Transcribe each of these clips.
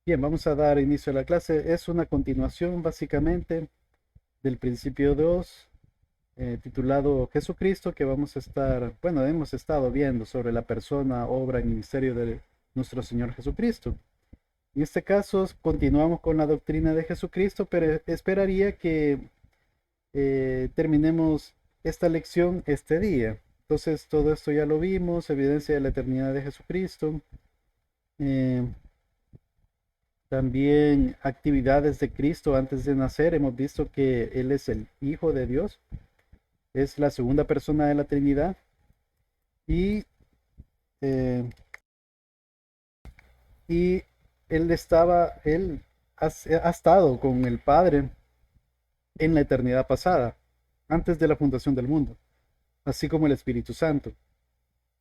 Bien, vamos a dar inicio a la clase. Es una continuación básicamente del principio 2, titulado Jesucristo, que vamos a estar, bueno, hemos estado viendo sobre la persona, obra y ministerio de nuestro Señor Jesucristo. En este caso, continuamos con la doctrina de Jesucristo, pero esperaría que terminemos esta lección este día. Entonces, todo esto ya lo vimos, evidencia de la eternidad de Jesucristo. eh, También actividades de Cristo antes de nacer. Hemos visto que Él es el Hijo de Dios, es la segunda persona de la Trinidad y, eh, y él ha estado con el Padre en la eternidad pasada, antes de la fundación del mundo, así como el Espíritu Santo.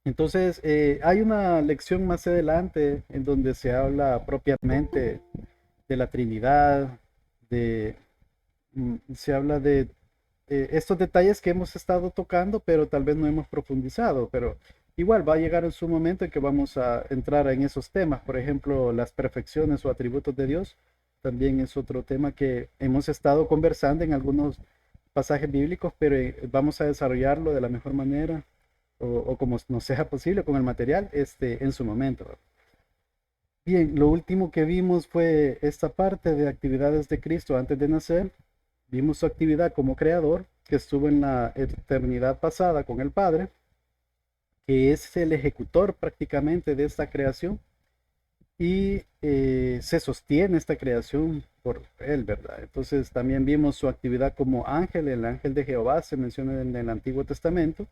Entonces, hay una lección más adelante en donde se habla propiamente de la Trinidad, de, se habla de estos detalles que hemos estado tocando, pero tal vez no hemos profundizado, pero igual va a llegar en su momento en que vamos a entrar en esos temas. Por ejemplo, las perfecciones o atributos de Dios también es otro tema que hemos estado conversando en algunos pasajes bíblicos, pero vamos a desarrollarlo de la mejor manera o como nos sea posible con el material en su momento. Bien, lo último que vimos fue esta parte de actividades de Cristo antes de nacer. Vimos su actividad como creador, que estuvo en la eternidad pasada con el Padre, que es el ejecutor prácticamente de esta creación y se sostiene esta creación por él, ¿verdad? Entonces también vimos su actividad como ángel, el ángel de Jehová se menciona en el Antiguo Testamento,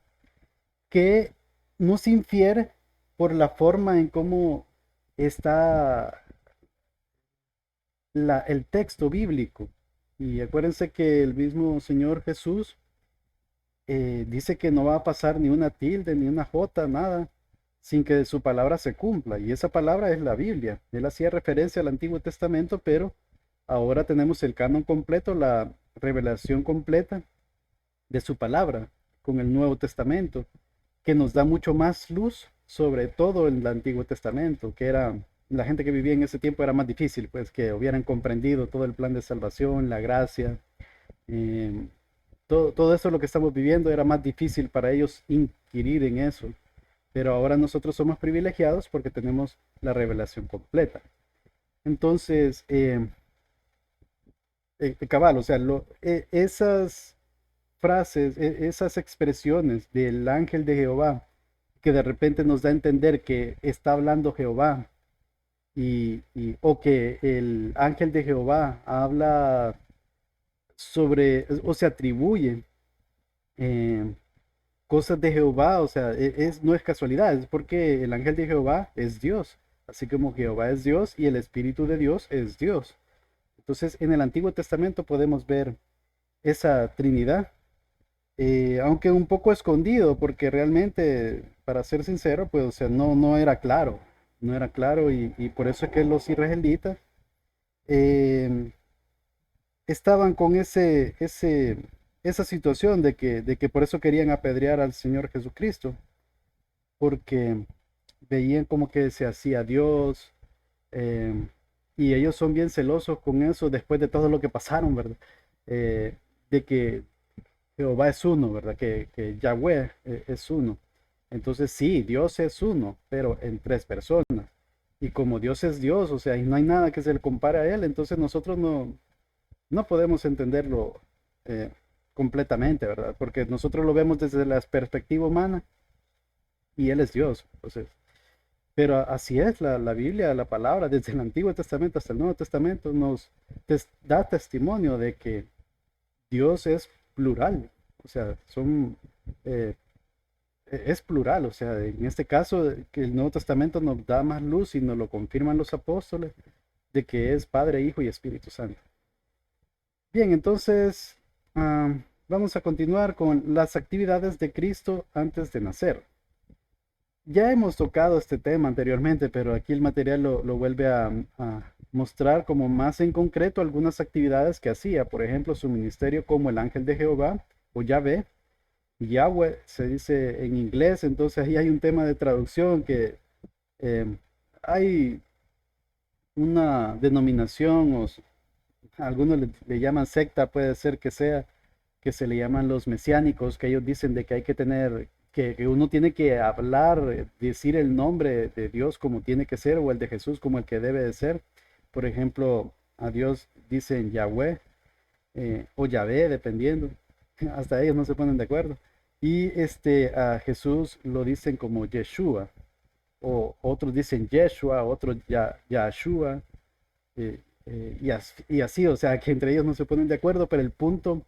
que nos infiere por la forma en cómo está el texto bíblico. Y acuérdense que el mismo Señor Jesús dice que no va a pasar ni una tilde, ni una jota, nada, sin que su palabra se cumpla. Y esa palabra es la Biblia. Él hacía referencia al Antiguo Testamento, pero ahora tenemos el canon completo, la revelación completa de su palabra con el Nuevo Testamento, que nos da mucho más luz sobre todo el Antiguo Testamento, que era la gente que vivía en ese tiempo era más difícil, pues que hubieran comprendido todo el plan de salvación, la gracia, eh, todo eso lo que estamos viviendo era más difícil para ellos inquirir en eso, pero ahora nosotros somos privilegiados porque tenemos la revelación completa. Entonces, cabal, o sea, esas frases, esas expresiones del ángel de Jehová, que de repente nos da a entender que está hablando Jehová, o que el ángel de Jehová habla sobre, o se atribuye eh, cosas de Jehová, o sea, no es casualidad, es porque el ángel de Jehová es Dios, así como Jehová es Dios y el Espíritu de Dios es Dios. Entonces, en el Antiguo Testamento podemos ver esa Trinidad, aunque un poco escondido, porque realmente, para ser sincero, pues, o sea, no era claro, no era claro y por eso es que los israelitas eh, estaban con esa situación de que por eso querían apedrear al Señor Jesucristo, porque veían como que se hacía Dios, eh, y ellos son bien celosos con eso después de todo lo que pasaron, ¿verdad? Eh, de que Jehová es uno, ¿verdad? Que Yahweh es uno. Entonces sí, Dios es uno, pero en tres personas. Y como Dios es Dios, o sea, y no hay nada que se le compare a Él, entonces nosotros no podemos entenderlo eh, completamente, ¿verdad? Porque nosotros lo vemos desde la perspectiva humana y Él es Dios. Entonces, pero así es la Biblia, la palabra, desde el Antiguo Testamento hasta el Nuevo Testamento, nos da testimonio de que Dios es plural. O sea, eh, es plural. O sea, en este caso, que el Nuevo Testamento nos da más luz y nos lo confirman los apóstoles de que es Padre, Hijo y Espíritu Santo. Bien, entonces vamos a continuar con las actividades de Cristo antes de nacer. Ya hemos tocado este tema anteriormente, pero aquí el material lo vuelve a mostrar como más en concreto algunas actividades que hacía. Por ejemplo, su ministerio como el ángel de Jehová o Yahvé. Yahweh se dice en inglés, entonces ahí hay un tema de traducción que eh, hay una denominación, algunos le llaman secta, puede ser que sea, que se le llaman los mesiánicos, que ellos dicen de que hay que tener, que uno tiene que hablar, decir el nombre de Dios como tiene que ser, o el de Jesús como el que debe de ser. Por ejemplo, a Dios dicen Yahweh, o Yahvé, dependiendo. Hasta ellos no se ponen de acuerdo. Y a Jesús lo dicen como Yeshua, o otros dicen Yeshua, otros Yahshua, y así, o sea, que entre ellos no se ponen de acuerdo, pero el punto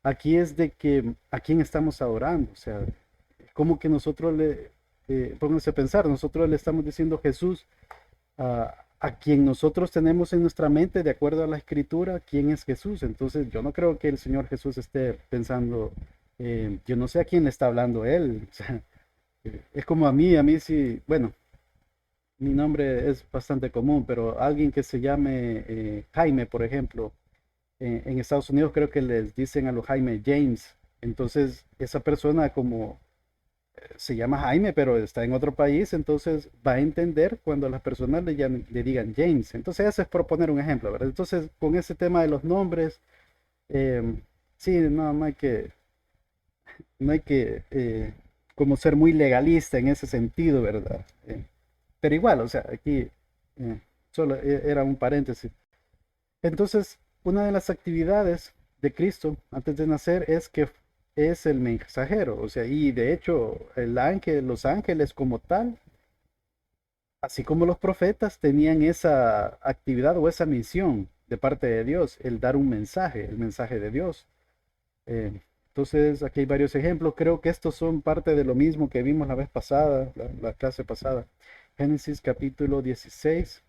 aquí es de que a quién estamos adorando, o sea, como que nosotros pónganse a pensar, nosotros le estamos diciendo Jesús a quien nosotros tenemos en nuestra mente, de acuerdo a la escritura, quién es Jesús. Entonces, yo no creo que el Señor Jesús esté pensando, yo no sé a quién le está hablando él, o sea, es como a mí sí, bueno, mi nombre es bastante común, pero alguien que se llame Jaime, por ejemplo, en Estados Unidos creo que les dicen a los Jaime James. Entonces, esa persona como se llama Jaime, pero está en otro país, entonces va a entender cuando las personas le digan James. Entonces, eso es por poner un ejemplo, ¿verdad? Entonces, con ese tema de los nombres, eh, sí, no hay que, no hay que como ser muy legalista en ese sentido, ¿verdad? Pero igual, o sea, aquí solo era un paréntesis. Entonces, una de las actividades de Cristo antes de nacer es que es el mensajero, o sea, y de hecho, el ángel, los ángeles como tal, así como los profetas tenían esa actividad o esa misión de parte de Dios, el dar un mensaje, el mensaje de Dios. Entonces, aquí hay varios ejemplos. Creo que estos son parte de lo mismo que vimos la vez pasada, la clase pasada. Génesis capítulo 16,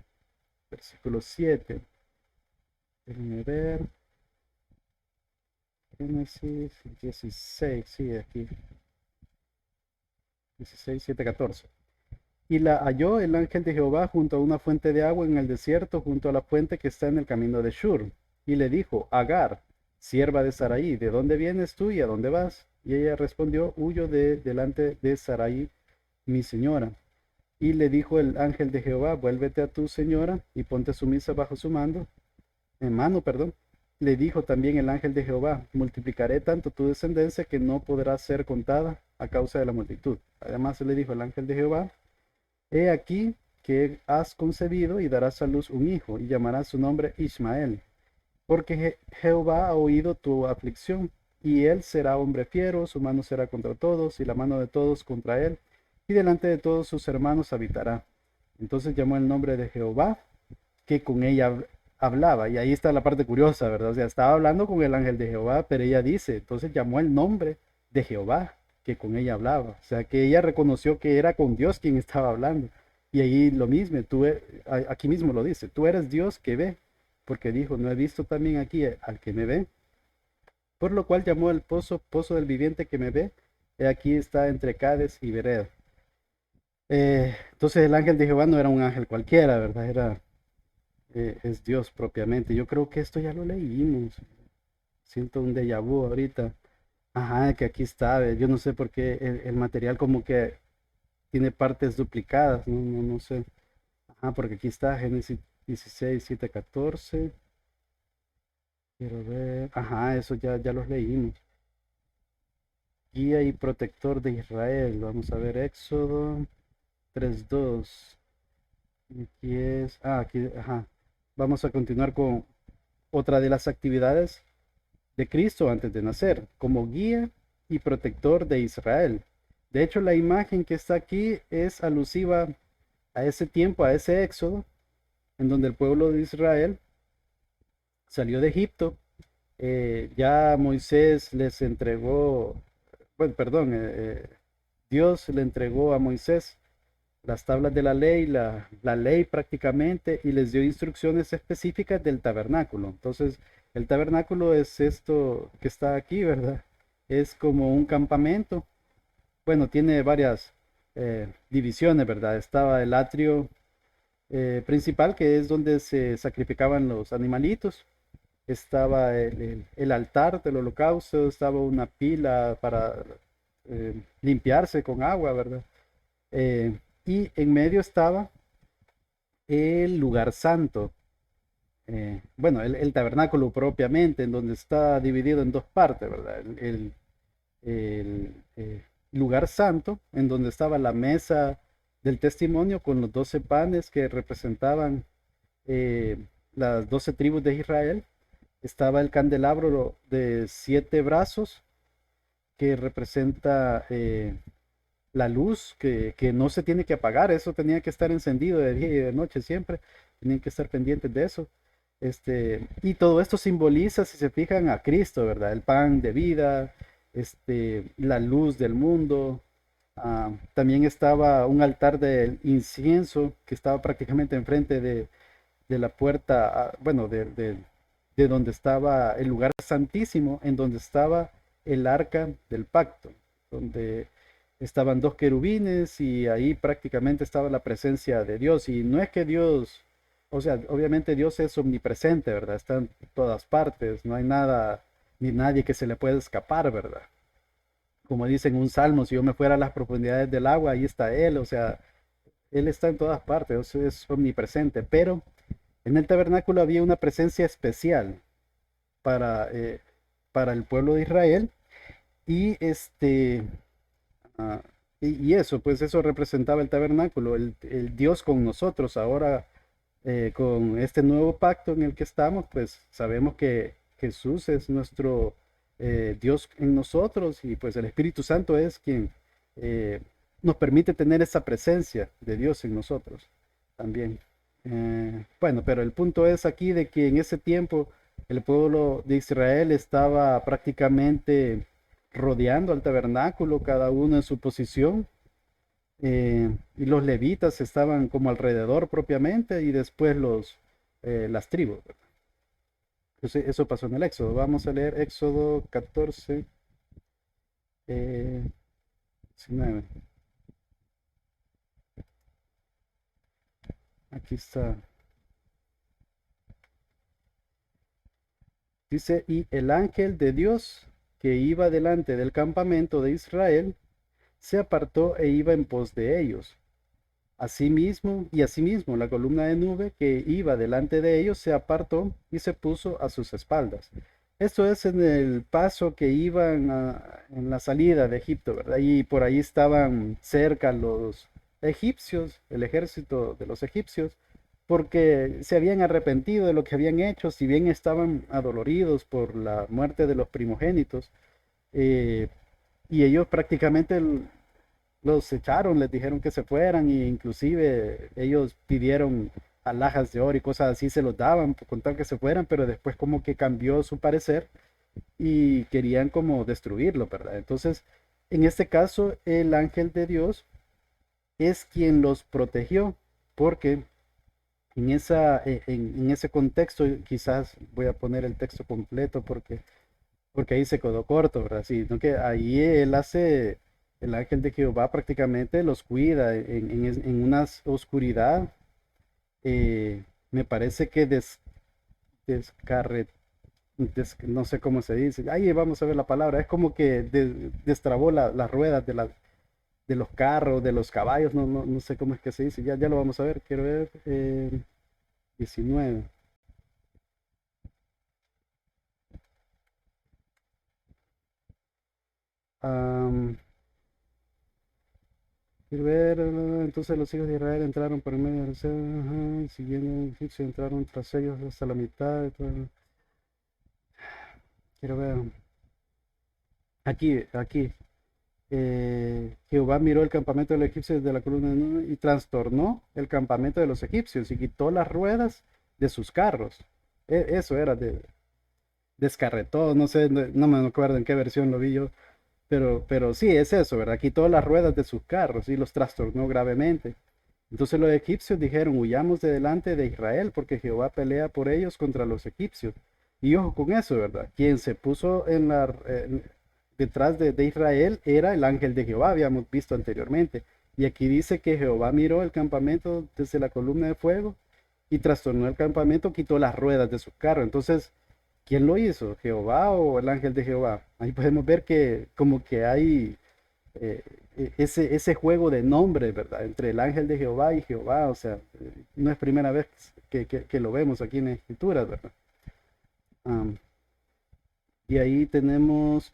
versículo 7. Déjenme ver. Génesis 16, sí, aquí. 16, 7, 14. Y la halló el ángel de Jehová junto a una fuente de agua en el desierto, junto a la fuente que está en el camino de Shur. Y le dijo, Agar, sierva de Sarai, ¿de dónde vienes tú y a dónde vas? Y ella respondió, huyo de delante de Sarai, mi señora. Y le dijo el ángel de Jehová, vuélvete a tu señora y ponte sumisa bajo su mando, en mano, perdón. Le dijo también el ángel de Jehová, multiplicaré tanto tu descendencia que no podrá ser contada a causa de la multitud. Además le dijo el ángel de Jehová, he aquí que has concebido y darás a luz un hijo, y llamarás su nombre Ismael, porque Jehová ha oído tu aflicción, y él será hombre fiero, su mano será contra todos, y la mano de todos contra él, y delante de todos sus hermanos habitará. Entonces llamó el nombre de Jehová, que con ella hablaba, y ahí está la parte curiosa, ¿verdad? O sea, estaba hablando con el ángel de Jehová, pero ella dice, entonces llamó el nombre de Jehová, que con ella hablaba. O sea, que ella reconoció que era con Dios quien estaba hablando. Y ahí lo mismo, aquí mismo lo dice, tú eres Dios que ve, porque dijo, no he visto también aquí al que me ve, por lo cual llamó el pozo, pozo del viviente que me ve, y aquí está entre Cades y Bered. Entonces el ángel de Jehová no era un ángel cualquiera, ¿verdad? Es Dios propiamente. Yo creo que esto ya lo leímos. Siento un déjà vu ahorita. Ajá, que aquí está. Yo no sé por qué el material como que tiene partes duplicadas. No sé. Ajá, porque aquí está Génesis 16, 7, 14. Quiero ver. Ajá, eso ya los leímos. Guía y protector de Israel. Vamos a ver Éxodo 3:2. Aquí es. Aquí, ajá. Vamos a continuar con otra de las actividades de Cristo antes de nacer, como guía y protector de Israel. De hecho, la imagen que está aquí es alusiva a ese tiempo, a ese éxodo, en donde el pueblo de Israel salió de Egipto. Ya Moisés les entregó, bueno, perdón, Dios le entregó a Moisés las tablas de la ley, la ley prácticamente, y les dio instrucciones específicas del tabernáculo. Entonces, el tabernáculo es esto que está aquí, ¿verdad? Es como un campamento. Bueno, tiene varias divisiones, ¿verdad? Estaba el atrio principal, que es donde se sacrificaban los animalitos. Estaba el altar del holocausto, estaba una pila para limpiarse con agua, ¿verdad? Y en medio estaba el lugar santo. Bueno, el tabernáculo propiamente, en donde está dividido en dos partes, ¿verdad? El lugar santo, en donde estaba la mesa del testimonio con los 12 panes que representaban eh, las 12 tribus de Israel. Estaba el candelabro de 7 brazos que representa la luz que no se tiene que apagar, eso tenía que estar encendido de día y de noche siempre, tenían que estar pendientes de eso. Y todo esto simboliza, si se fijan, a Cristo, ¿verdad? El pan de vida, la luz del mundo. También estaba un altar del incienso que estaba prácticamente enfrente de la puerta, bueno, de donde estaba el lugar santísimo, en donde estaba el arca del pacto, donde estaban dos querubines y ahí prácticamente estaba la presencia de Dios. Y no es que Dios, o sea, obviamente Dios es omnipresente, ¿verdad? Está en todas partes, no hay nada ni nadie que se le pueda escapar, ¿verdad? Como dice en un salmo, si yo me fuera a las profundidades del agua, ahí está Él, o sea, Él está en todas partes, o sea, es omnipresente, pero en el tabernáculo había una presencia especial para, eh, para el pueblo de Israel y ah, y eso, pues eso representaba el tabernáculo, el Dios con nosotros. Ahora, con este nuevo pacto en el que estamos, pues sabemos que Jesús es nuestro Dios en nosotros y pues el Espíritu Santo es quien eh, nos permite tener esa presencia de Dios en nosotros también. Bueno, pero el punto es aquí de que en ese tiempo el pueblo de Israel estaba prácticamente rodeando al tabernáculo, cada uno en su posición, y los levitas estaban como alrededor propiamente, y después las tribus, ¿verdad? Entonces, eso pasó en el Éxodo. Vamos a leer Éxodo 14, 19. Aquí está. Dice, y el ángel de Dios que iba delante del campamento de Israel se apartó e iba en pos de ellos. Asimismo, la columna de nube que iba delante de ellos se apartó y se puso a sus espaldas. Esto es en el paso que iban en la salida de Egipto, ¿verdad? Y por ahí estaban cerca los egipcios, el ejército de los egipcios, porque se habían arrepentido de lo que habían hecho, si bien estaban adoloridos por la muerte de los primogénitos, eh, y ellos prácticamente los echaron, les dijeron que se fueran e inclusive ellos pidieron alhajas de oro y cosas así, se los daban por contar que se fueran, pero después como que cambió su parecer y querían como destruirlo, ¿verdad? Entonces, en este caso, el ángel de Dios es quien los protegió, porque en ese contexto, quizás voy a poner el texto completo porque ahí se quedó corto, ¿verdad? Sino que ahí él hace, el ángel de Jehová prácticamente los cuida en una oscuridad, me parece que descarre, no sé cómo se dice, ahí vamos a ver la palabra, es como que destrabó las ruedas de los carros, de los caballos, no sé cómo es que se dice, ya lo vamos a ver, quiero ver, 19. Am, Quiero ver, entonces los hijos de Israel entraron por el medio del océano, ajá, siguiendo el egipcio, entraron tras ellos hasta la mitad. Quiero ver, aquí. Jehová miró el campamento de los egipcios desde la columna de nube y trastornó el campamento de los egipcios y quitó las ruedas de sus carros. Eso era descarretó, no sé, no me acuerdo en qué versión lo vi yo, pero sí, es eso, ¿verdad? Quitó las ruedas de sus carros y los trastornó gravemente. Entonces los egipcios dijeron, huyamos de delante de Israel, porque Jehová pelea por ellos contra los egipcios. Y ojo con eso, ¿verdad? Quien se puso detrás de Israel era el ángel de Jehová, habíamos visto anteriormente. Y aquí dice que Jehová miró el campamento desde la columna de fuego y trastornó el campamento, quitó las ruedas de su carro. Entonces, ¿quién lo hizo? ¿Jehová o el ángel de Jehová? Ahí podemos ver que como que hay ese juego de nombres, ¿verdad? Entre el ángel de Jehová y Jehová, o sea, no es primera vez que lo vemos aquí en la Escritura, ¿verdad? Am, y ahí tenemos, a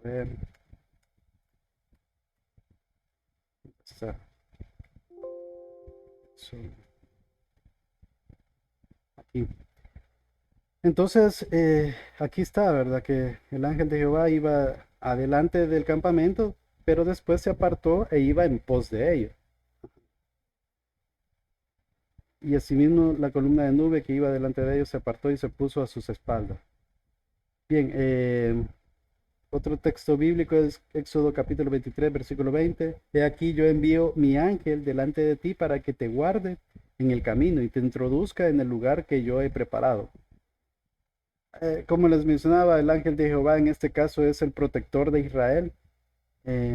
ver, está, so- aquí. Entonces, aquí está, ¿verdad? Que el ángel de Jehová iba adelante del campamento, pero después se apartó e iba en pos de ellos. Y asimismo la columna de nube que iba delante de ellos se apartó y se puso a sus espaldas. Bien, otro texto bíblico es Éxodo capítulo 23, versículo 20. He aquí yo envío mi ángel delante de ti para que te guarde en el camino y te introduzca en el lugar que yo he preparado. Como les mencionaba, el ángel de Jehová en este caso es el protector de Israel.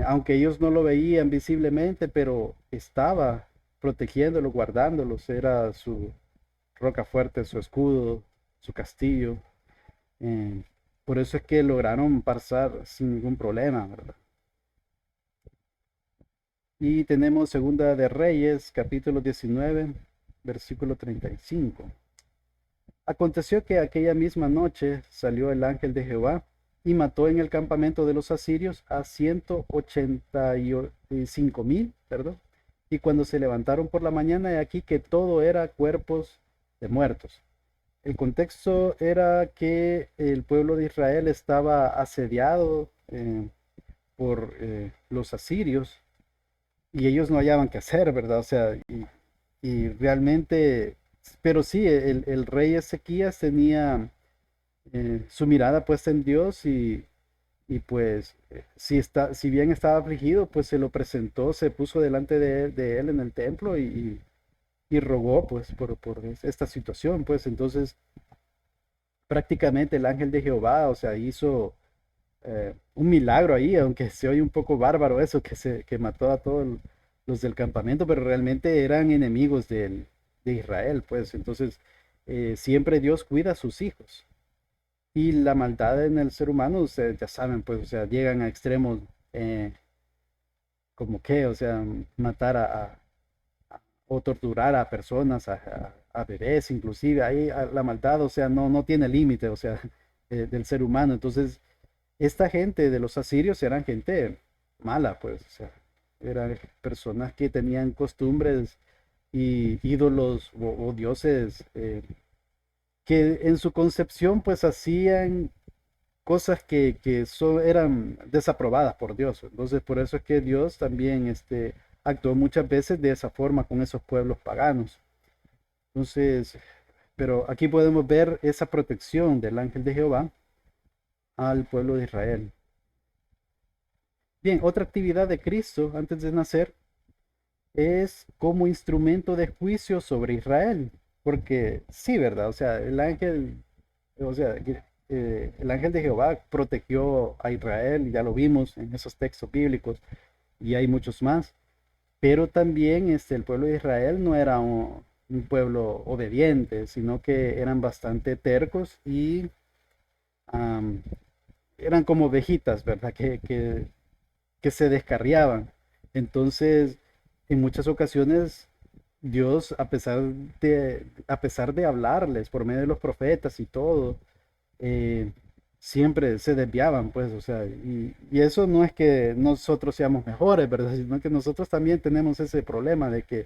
Aunque ellos no lo veían visiblemente, pero estaba protegiéndolo, guardándolos. Era su roca fuerte, su escudo, su castillo. Eh, por eso es que lograron pasar sin ningún problema, ¿verdad? Y tenemos Segunda de Reyes, capítulo 19, versículo 35. Aconteció que aquella misma noche salió el ángel de Jehová y mató en el campamento de los asirios a 185,000, perdón. Y cuando se levantaron por la mañana, he aquí que todo era cuerpos de muertos. El contexto era que el pueblo de Israel estaba asediado por los asirios y ellos no hallaban qué hacer, ¿verdad? O sea, y realmente, pero sí, el rey Ezequías tenía su mirada puesta en Dios y pues si bien estaba afligido, pues se lo presentó, se puso delante de él en el templo y rogó pues por esta situación, pues entonces prácticamente el ángel de Jehová, o sea, hizo un milagro ahí, aunque se oye un poco bárbaro eso, que mató a todos los del campamento, pero realmente eran enemigos de Israel, pues entonces siempre Dios cuida a sus hijos. Y la maldad en el ser humano, ustedes ya saben, pues, o sea, llegan a extremos eh, como que, o sea, matar o torturar a personas, a bebés, inclusive, ahí la maldad, o sea, no tiene límite, o sea, del ser humano. Entonces, esta gente de los asirios eran gente mala, pues, o sea, eran personas que tenían costumbres y ídolos o dioses que en su concepción pues hacían cosas eran desaprobadas por Dios. Entonces, por eso es que Dios también actuó muchas veces de esa forma con esos pueblos paganos. Entonces, pero aquí podemos ver esa protección del ángel de Jehová al pueblo de Israel. Bien, otra actividad de Cristo antes de nacer es como instrumento de juicio sobre Israel. Porque sí, ¿verdad? O sea, el ángel de Jehová protegió a Israel, ya lo vimos en esos textos bíblicos, y hay muchos más. Pero también el pueblo de Israel no era un pueblo obediente, sino que eran bastante tercos y am, eran como ovejitas, ¿verdad? Que se descarriaban. Entonces, en muchas ocasiones, Dios, a pesar de hablarles por medio de los profetas y todo, eh, siempre se desviaban, pues, o sea, y eso no es que nosotros seamos mejores, ¿verdad? Sino que nosotros también tenemos ese problema de que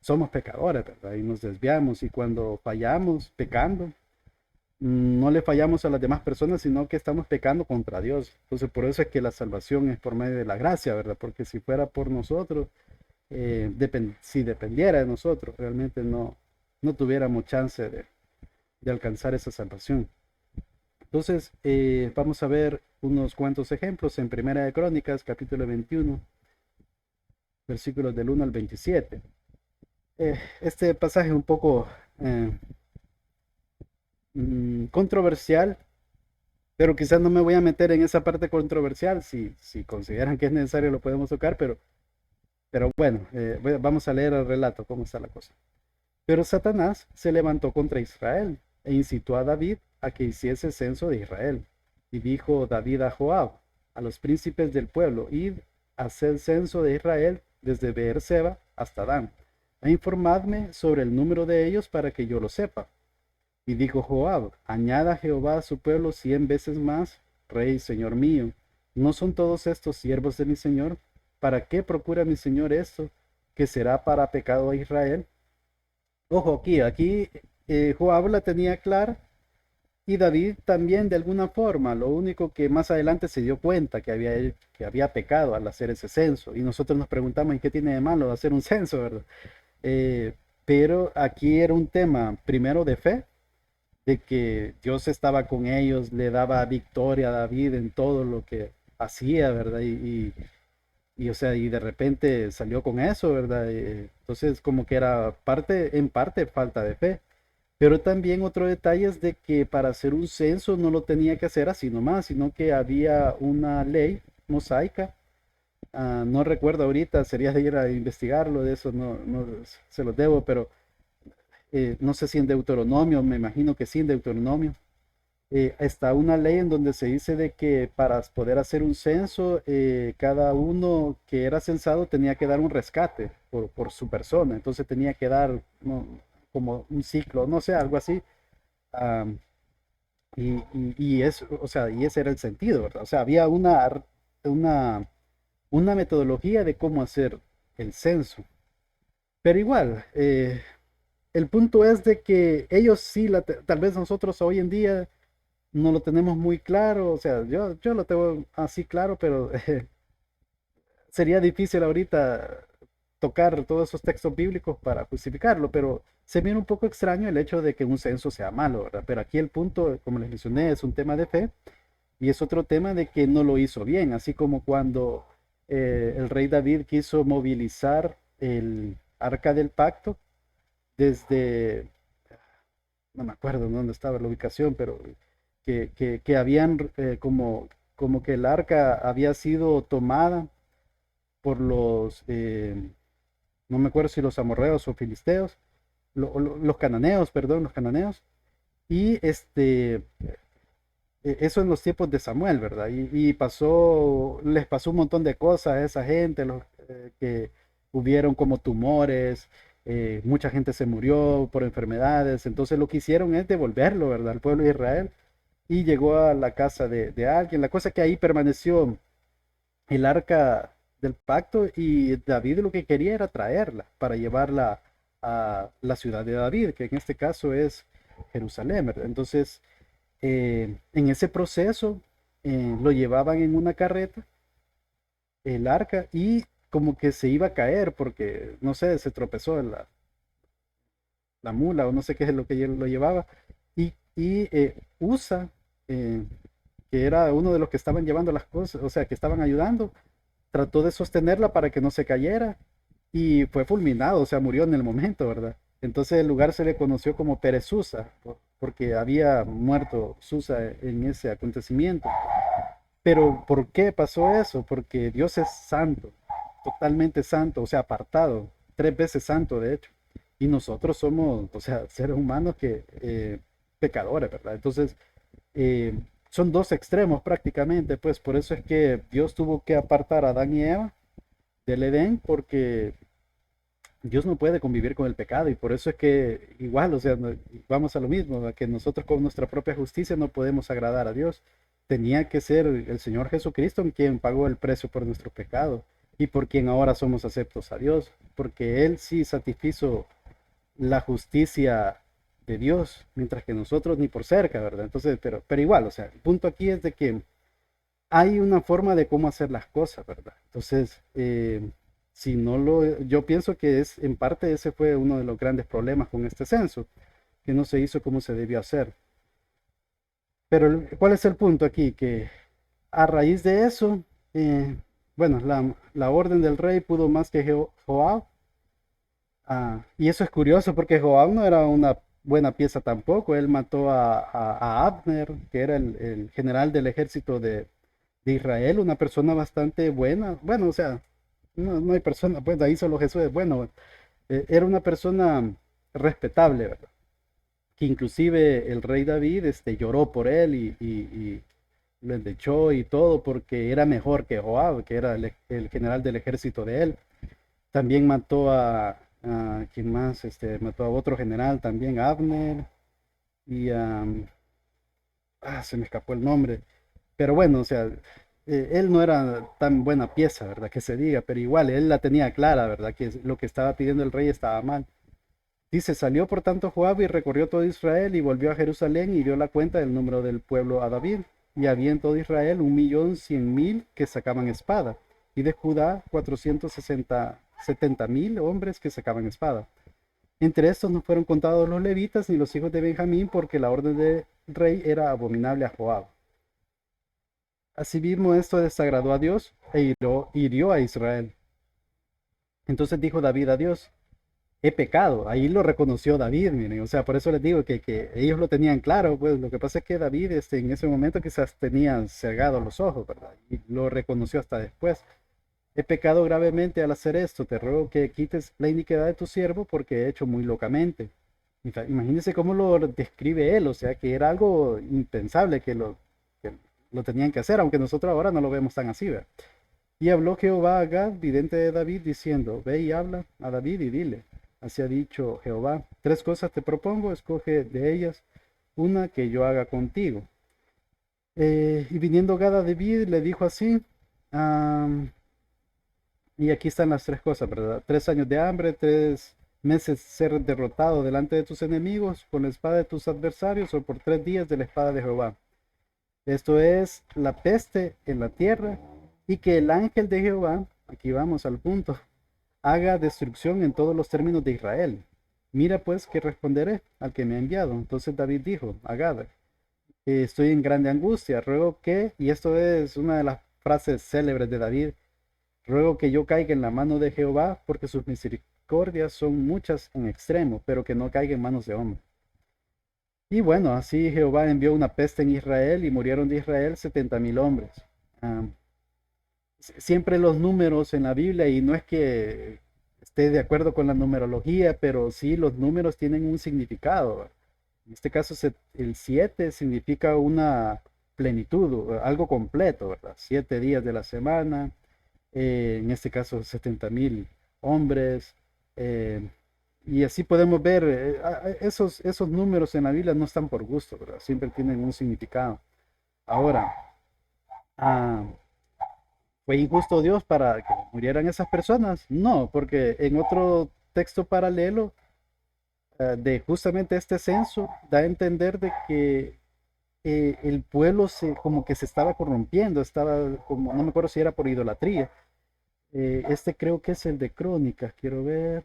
somos pecadores, ¿verdad? Y nos desviamos y cuando fallamos pecando, no le fallamos a las demás personas, sino que estamos pecando contra Dios. Entonces, por eso es que la salvación es por medio de la gracia, ¿verdad? Porque si fuera por nosotros, si dependiera de nosotros, realmente no tuviéramos chance de alcanzar esa salvación. Entonces, vamos a ver unos cuantos ejemplos en Primera de Crónicas, capítulo 21, versículos del 1 al 27. Este pasaje es un poco eh, controversial, pero quizás no me voy a meter en esa parte controversial. Si consideran que es necesario, lo podemos tocar, pero bueno, vamos a leer el relato, cómo está la cosa. Pero Satanás se levantó contra Israel e incitó a David a que hiciese censo de Israel. Y dijo David a Joab, a los príncipes del pueblo, id, haced censo de Israel desde Beerseba hasta Dan, e informadme sobre el número de ellos para que yo lo sepa. Y dijo Joab, añada Jehová a su pueblo 100 veces más, rey, señor mío. ¿No son todos estos siervos de mi señor? ¿Para qué procura mi señor esto, que será para pecado a Israel? Ojo, aquí Joab la tenía clara y David también de alguna forma. Lo único que más adelante se dio cuenta que había pecado al hacer ese censo. Y nosotros nos preguntamos, ¿y qué tiene de malo hacer un censo, verdad? Eh, pero aquí era un tema primero de fe, de que Dios estaba con ellos, le daba victoria a David en todo lo que hacía, ¿verdad? O sea, y de repente salió con eso, ¿verdad? Entonces, como que era en parte falta de fe. Pero también otro detalle es de que para hacer un censo no lo tenía que hacer así nomás, sino que había una ley mosaica. No recuerdo ahorita, sería de ir a investigarlo, de eso no se los debo, pero no sé si en Deuteronomio, me imagino que sí en Deuteronomio, está una ley en donde se dice de que para poder hacer un censo, cada uno que era censado tenía que dar un rescate por su persona, entonces tenía que dar como un ciclo, no sé, algo así. am, o sea, y ese era el sentido, ¿verdad? O sea, había una, una metodología de cómo hacer el censo. Pero igual, el punto es de que ellos sí, tal vez nosotros hoy en día no lo tenemos muy claro, o sea, yo lo tengo así claro, pero sería difícil ahorita tocar todos esos textos bíblicos para justificarlo, pero se viene un poco extraño el hecho de que un censo sea malo, ¿verdad? Pero aquí el punto, como les mencioné, es un tema de fe y es otro tema de que no lo hizo bien, así como cuando el rey David quiso movilizar el arca del pacto desde, no me acuerdo dónde estaba la ubicación, pero que habían como que el arca había sido tomada por no me acuerdo si los amorreos o filisteos, los cananeos, perdón, los cananeos, y eso en los tiempos de Samuel, ¿verdad? Y les pasó un montón de cosas a esa gente, que hubieron como tumores, mucha gente se murió por enfermedades, entonces lo que hicieron es devolverlo, ¿verdad? Al pueblo de Israel y llegó a la casa de alguien. La cosa es que ahí permaneció el arca del pacto y David lo que quería era traerla para llevarla a la ciudad de David, que en este caso es Jerusalén, ¿verdad? Entonces, en ese proceso lo llevaban en una carreta, el arca, y como que se iba a caer porque, no sé, se tropezó en la mula o no sé qué es lo que lo llevaba. Y Usa, eh, que era uno de los que estaban llevando las cosas, o sea, que estaban ayudando, trató de sostenerla para que no se cayera y fue fulminado, o sea, murió en el momento, ¿verdad? Entonces el lugar se le conoció como Pérez Susa, porque había muerto Susa en ese acontecimiento. Pero ¿por qué pasó eso? Porque Dios es santo, totalmente santo, o sea, apartado, 3 veces santo, de hecho. Y nosotros somos, o sea, seres humanos pecadores, ¿verdad? Entonces, eh, son dos extremos prácticamente, pues por eso es que Dios tuvo que apartar a Adán y Eva del Edén, porque Dios no puede convivir con el pecado y por eso es que igual, o sea, vamos a lo mismo, a que nosotros con nuestra propia justicia no podemos agradar a Dios. Tenía que ser el Señor Jesucristo en quien pagó el precio por nuestro pecado y por quien ahora somos aceptos a Dios, porque Él sí satisfizo la justicia de Dios, mientras que nosotros ni por cerca, ¿verdad? Entonces, pero igual, o sea, el punto aquí es de que hay una forma de cómo hacer las cosas, ¿verdad? Entonces, si no yo pienso que en parte ese fue uno de los grandes problemas con este censo, que no se hizo como se debió hacer. Pero ¿cuál es el punto aquí? Que a raíz de eso, bueno, la orden del rey pudo más que Joab. Y eso es curioso porque Joab no era una buena pieza tampoco. Él mató a Abner, que era el general del ejército de Israel, una persona bastante buena. Bueno, o sea, no hay persona, pues ahí solo Jesús es bueno. Era una persona respetable, ¿verdad? Que inclusive el rey David lloró por él lo endechó y todo porque era mejor que Joab, que era el general del ejército de él. También mató a ¿quién más? Mató a otro general también, a Abner, y se me escapó el nombre. Pero bueno, o sea, él no era tan buena pieza, ¿verdad? Que se diga, pero igual, él la tenía clara, ¿verdad? Que lo que estaba pidiendo el rey estaba mal. Dice, salió por tanto Joab y recorrió todo Israel y volvió a Jerusalén y dio la cuenta del número del pueblo a David. Y había en todo Israel 1.100.000 que sacaban espada, y de Judá 470.000 hombres que sacaban espada. Entre estos no fueron contados los levitas ni los hijos de Benjamín, porque la orden del rey era abominable a Joab. Asimismo, esto desagradó a Dios e hirió a Israel. Entonces dijo David a Dios, he pecado. Ahí lo reconoció David, miren, o sea, por eso les digo que ellos lo tenían claro, pues lo que pasa es que David en ese momento quizás tenía cegados los ojos, ¿verdad? Y lo reconoció hasta después. He pecado gravemente al hacer esto, te ruego que quites la iniquidad de tu siervo porque he hecho muy locamente. Imagínense cómo lo describe él, o sea, que era algo impensable que lo tenían que hacer, aunque nosotros ahora no lo vemos tan así, ¿verdad? Y habló Jehová a Gad, vidente de David, diciendo, ve y habla a David y dile, así ha dicho Jehová, tres cosas te propongo, escoge de ellas una que yo haga contigo. Y viniendo Gad a David, le dijo así, am, y aquí están las tres cosas, ¿verdad? 3 años de hambre, 3 meses ser derrotado delante de tus enemigos con la espada de tus adversarios o por 3 días de la espada de Jehová. Esto es la peste en la tierra y que el ángel de Jehová, aquí vamos al punto, haga destrucción en todos los términos de Israel. Mira pues que responderé al que me ha enviado. Entonces David dijo a Gad, estoy en grande angustia, ruego que, y esto es una de las frases célebres de David, ruego que yo caiga en la mano de Jehová, porque sus misericordias son muchas en extremo, pero que no caiga en manos de hombre. Y bueno, así Jehová envió una peste en Israel y murieron de Israel 70.000 hombres. Ah, Siempre los números en la Biblia, y no es que esté de acuerdo con la numerología, pero sí los números tienen un significado. En este caso, el 7 significa una plenitud, algo completo, ¿verdad? 7 días de la semana, en este caso 70.000 hombres. eh, y así podemos ver, esos números en la Biblia no están por gusto, ¿verdad? Siempre tienen un significado. Ahora, ah, ¿fue injusto Dios para que murieran esas personas? No, porque en otro texto paralelo de justamente este censo da a entender de que el pueblo como que se estaba corrompiendo, estaba como, no me acuerdo si era por idolatría. Este creo que es el de Crónicas, quiero ver.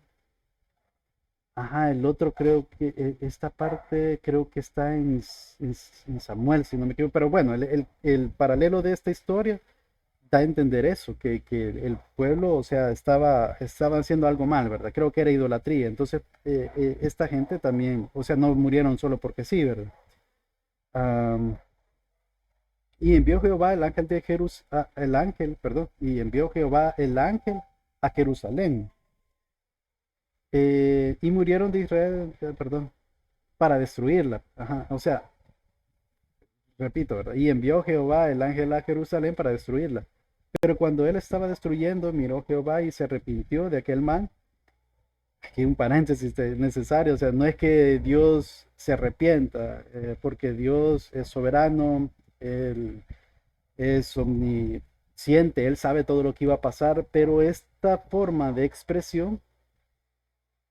Ajá, el otro creo que esta parte creo que está en Samuel, si no me equivoco. Pero bueno, el paralelo de esta historia da a entender eso, que el pueblo, o sea, estaba haciendo algo mal, ¿verdad? Creo que era idolatría. Entonces, esta gente también, o sea, no murieron solo porque sí, ¿verdad? Am, y envió Jehová el ángel el ángel, perdón, y envió Jehová el ángel a Jerusalén. Y murieron de Israel, perdón, para destruirla. Ajá, o sea, repito, ¿verdad? Y envió Jehová el ángel a Jerusalén para destruirla. Pero cuando él estaba destruyendo, miró Jehová y se arrepintió de aquel mal. Aquí un paréntesis necesario, o sea, no es que Dios se arrepienta, porque Dios es soberano, Él es omnisciente, Él sabe todo lo que iba a pasar, pero esta forma de expresión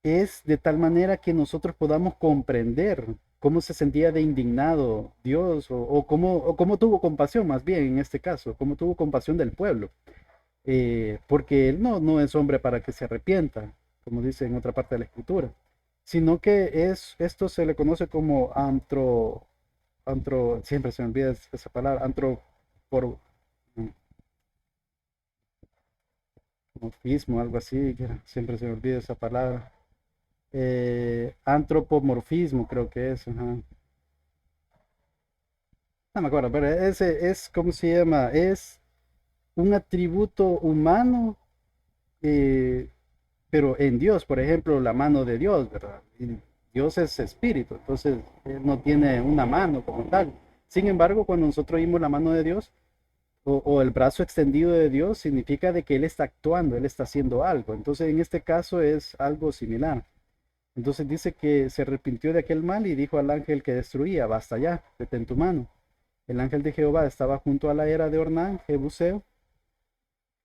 es de tal manera que nosotros podamos comprender cómo se sentía de indignado Dios o cómo tuvo compasión, más bien en este caso, cómo tuvo compasión del pueblo, porque Él no es hombre para que se arrepienta, como dice en otra parte de la escritura, sino que esto se le conoce como siempre se me olvida esa palabra, por, morfismo, algo así, que siempre se me olvida esa palabra. Antropomorfismo, creo que es. Ajá. No me acuerdo, pero ese es, ¿cómo se llama? Es un atributo humano, eh, pero en Dios, por ejemplo, la mano de Dios, ¿verdad? Y Dios es espíritu, entonces Él no tiene una mano como tal, Sin embargo, cuando nosotros oímos la mano de Dios o el brazo extendido de Dios, significa de que Él está actuando, Él está haciendo algo. Entonces, en este caso es algo similar. Entonces dice que se arrepintió de aquel mal y dijo al ángel que destruía, basta ya, detén tu mano. El ángel de Jehová estaba junto a la era de Ornán, Jebuseo,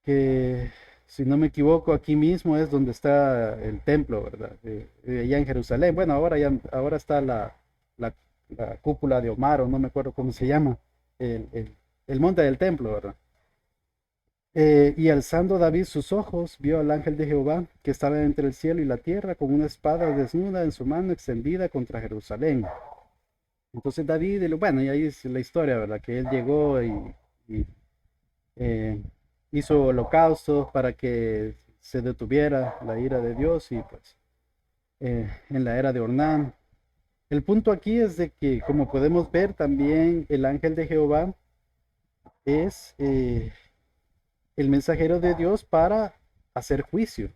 que si no me equivoco aquí mismo es donde está el templo, ¿verdad? Allá en Jerusalén. Bueno, ahora está la, la cúpula de Omar, o no me acuerdo cómo se llama, el monte del templo, ¿verdad? Y alzando David sus ojos, vio al ángel de Jehová que estaba entre el cielo y la tierra con una espada desnuda en su mano extendida contra Jerusalén. Entonces David, bueno, y ahí es la historia, ¿verdad? Que él llegó y, eh, hizo holocaustos para que se detuviera la ira de Dios y pues en la era de Ornán. El punto aquí es de que, como podemos ver, también el ángel de Jehová es el mensajero de Dios para hacer juicio,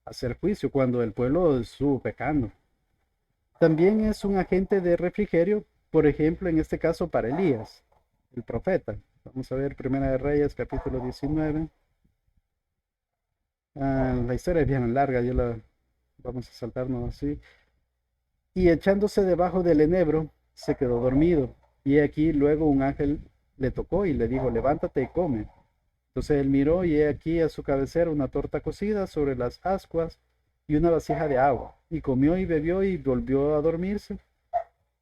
hacer juicio cuando el pueblo estuvo pecando. También es un agente de refrigerio, por ejemplo, en este caso para Elías, el profeta. Vamos a ver Primera de Reyes, capítulo 19. La historia es bien larga, vamos a saltarnos así. Y echándose debajo del enebro, se quedó dormido. Y aquí luego un ángel le tocó y le dijo, levántate y come. Entonces él miró y he aquí a su cabecera una torta cocida sobre las ascuas y una vasija de agua. Y comió y bebió y volvió a dormirse.